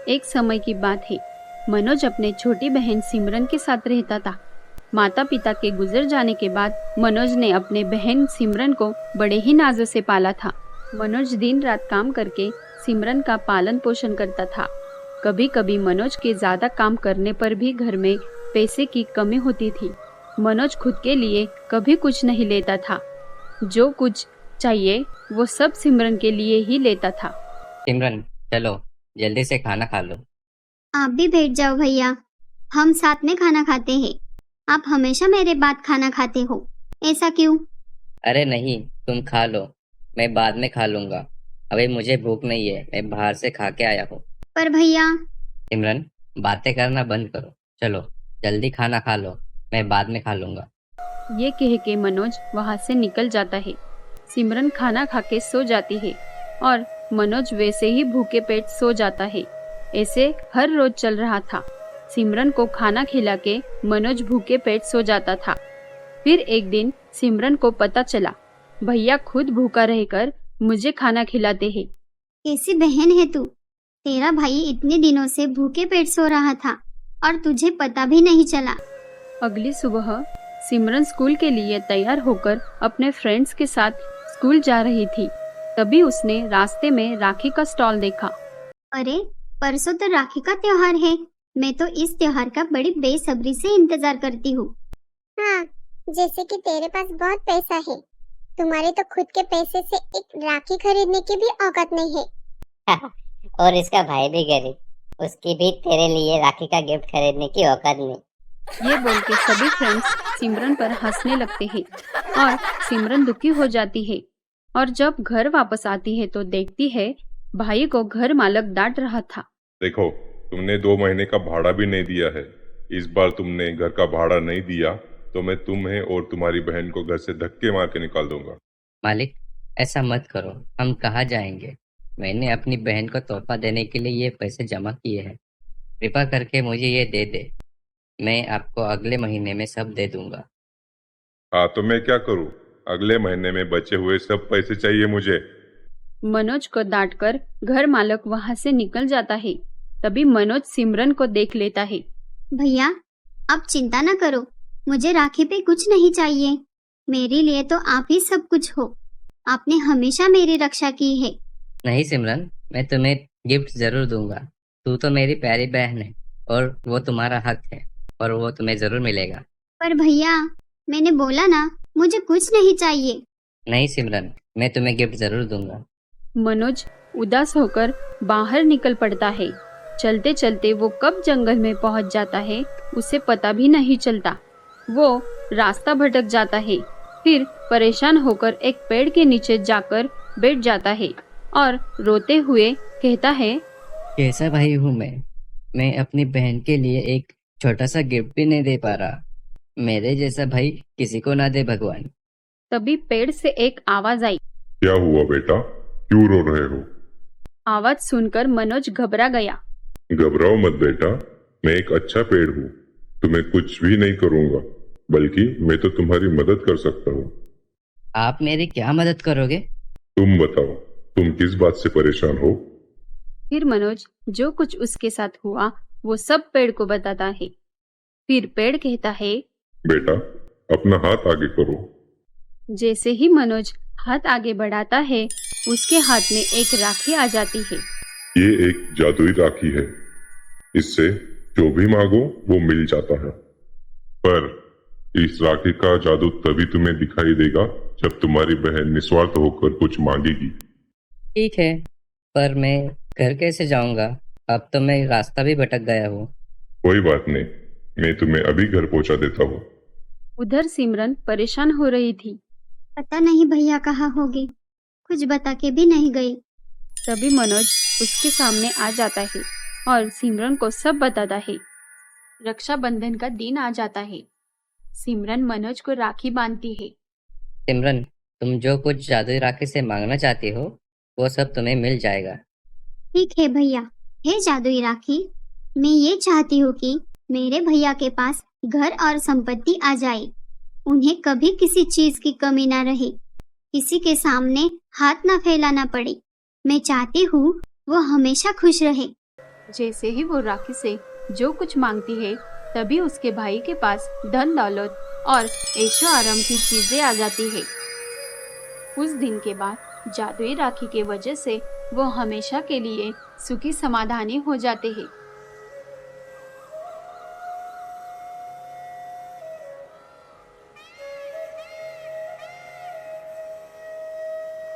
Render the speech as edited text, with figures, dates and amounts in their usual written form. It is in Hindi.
एक समय की बात है। मनोज अपने छोटी बहन सिमरन के साथ रहता था। माता पिता के गुजर जाने के बाद मनोज ने अपने बहन सिमरन को बड़े ही नाजों से पाला था। मनोज दिन रात काम करके सिमरन का पालन पोषण करता था। कभी कभी मनोज के ज्यादा काम करने पर भी घर में पैसे की कमी होती थी। मनोज खुद के लिए कभी कुछ नहीं लेता था। जो कुछ चाहिए वो सब सिमरन के लिए ही लेता था। सिमरन, चलो जल्दी से खाना खा लो। आप भी बैठ जाओ भैया, हम साथ में खाना खाते हैं। आप हमेशा मेरे बाद खाना खाते हो, ऐसा क्यों? अरे नहीं, तुम खा लो, मैं बाद में खा लूंगा। अभी मुझे भूख नहीं है, मैं बाहर से खा के आया हूँ। पर भैया। सिमरन, बातें करना बंद करो। चलो जल्दी खाना खा लो, मैं बाद में खा लूंगा। ये कह के मनोज वहाँ से निकल जाता है। सिमरन खाना खा के सो जाती है और मनोज वैसे ही भूखे पेट सो जाता है। ऐसे हर रोज चल रहा था। सिमरन को खाना खिला के मनोज भूखे पेट सो जाता था। फिर एक दिन सिमरन को पता चला, भैया खुद भूखा रहकर मुझे खाना खिलाते हैं। कैसी बहन है तू? तेरा भाई इतने दिनों से भूखे पेट सो रहा था और तुझे पता भी नहीं चला। अगली सुबह सिमरन स्कूल के लिए तैयार होकर अपने फ्रेंड्स के साथ स्कूल जा रही थी। तभी उसने रास्ते में राखी का स्टॉल देखा। अरे, परसों तो राखी का त्योहार है। मैं तो इस त्योहार का बड़ी बेसब्री से इंतजार करती हूँ। हाँ, जैसे कि तेरे पास बहुत पैसा है, तुम्हारे तो खुद के पैसे से एक राखी खरीदने की भी औकात नहीं है। और इसका भाई भी गरीब, उसकी भी तेरे लिए राखी का गिफ्ट खरीदने की औकात नहीं। ये बोल के सभी फ्रेंड्स सिमरन पर हंसने लगते हैं और सिमरन दुखी हो जाती है। और जब घर वापस आती है तो देखती है भाई को घर मालक डांट रहा था। देखो, तुमने 2 महीने का भाड़ा भी नहीं दिया है। इस बार तुमने घर का भाड़ा नहीं दिया तो मैं तुम्हें और तुम्हारी बहन को घर से धक्के मार के निकाल दूंगा। मालिक, ऐसा मत करो, हम कहाँ जाएंगे? मैंने अपनी बहन को तोहफा देने के लिए ये पैसे जमा किए हैं। कृपा करके मुझे ये दे दे, मैं आपको अगले महीने में सब दे दूंगा। हाँ, तो मैं क्या करूँ? अगले महीने में बचे हुए सब पैसे चाहिए मुझे। मनोज को डांटकर घर मालक वहाँ से निकल जाता है। तभी मनोज सिमरन को देख लेता है। भैया, आप चिंता न करो, मुझे राखी पे कुछ नहीं चाहिए। मेरे लिए तो आप ही सब कुछ हो। आपने हमेशा मेरी रक्षा की है। नहीं सिमरन, मैं तुम्हें गिफ्ट जरूर दूंगा। तू तो मेरी प्यारी बहन है और वो तुम्हारा हक है और वो तुम्हें जरूर मिलेगा। पर भैया, मैंने बोला ना, मुझे कुछ नहीं चाहिए। नहीं सिमरन, मैं तुम्हें गिफ्ट जरूर दूंगा। मनोज उदास होकर बाहर निकल पड़ता है। चलते चलते वो कब जंगल में पहुंच जाता है उसे पता भी नहीं चलता। वो रास्ता भटक जाता है। फिर परेशान होकर एक पेड़ के नीचे जाकर बैठ जाता है और रोते हुए कहता है, कैसा भाई हूँ मैं अपनी बहन के लिए एक छोटा सा गिफ्ट भी नहीं दे पा रहा। मेरे जैसा भाई किसी को ना दे भगवान। तभी पेड़ से एक आवाज आई। क्या हुआ बेटा, क्यों रो रहे हो? आवाज सुनकर मनोज घबरा गया। घबराओ मत बेटा, मैं एक अच्छा पेड़ हूँ। तुम्हें कुछ भी नहीं करूँगा, बल्कि मैं तो तुम्हारी मदद कर सकता हूँ। आप मेरी क्या मदद करोगे? तुम बताओ, तुम किस बात से परेशान हो? फिर मनोज जो कुछ उसके साथ हुआ वो सब पेड़ को बताता है। फिर पेड़ कहता है, बेटा, अपना हाथ आगे करो। जैसे ही मनोज हाथ आगे बढ़ाता है उसके हाथ में एक राखी आ जाती है। ये एक जादुई राखी है। इससे जो भी मांगो वो मिल जाता है। पर इस राखी का जादू तभी तुम्हें दिखाई देगा जब तुम्हारी बहन निस्वार्थ होकर कुछ मांगेगी। ठीक है, पर मैं घर कैसे जाऊंगा? अब तो मैं रास्ता भी भटक गया हूँ। कोई बात नहीं, मैं तुम्हें अभी घर पहुंचा देता हूँ। उधर सिमरन परेशान हो रही थी। पता नहीं भैया कहाँ होगे, कुछ बता के भी नहीं गए। तभी मनोज उसके सामने आ जाता है और सिमरन को सब बताता है। रक्षाबंधन का दिन आ जाता है। सिमरन मनोज को राखी बांधती है। सिमरन, तुम जो कुछ जादुई राखी से मांगना चाहती हो वो सब तुम्हें मिल जाएगा। ठीक है भैया, हे जादुई राखी, मैं ये चाहती हूँ कि मेरे भैया के पास घर और संपत्ति आ जाए। उन्हें कभी किसी चीज की कमी ना रहे, किसी के सामने हाथ ना फैलाना पड़े। मैं चाहती हूँ वो हमेशा खुश रहे। जैसे ही वो राखी से जो कुछ मांगती है, तभी उसके भाई के पास धन दौलत और ऐशो आराम की चीजें आ जाती है। उस दिन के बाद जादुई राखी के वजह से वो हमेशा के लिए सुखी समाधानी हो जाते हैं।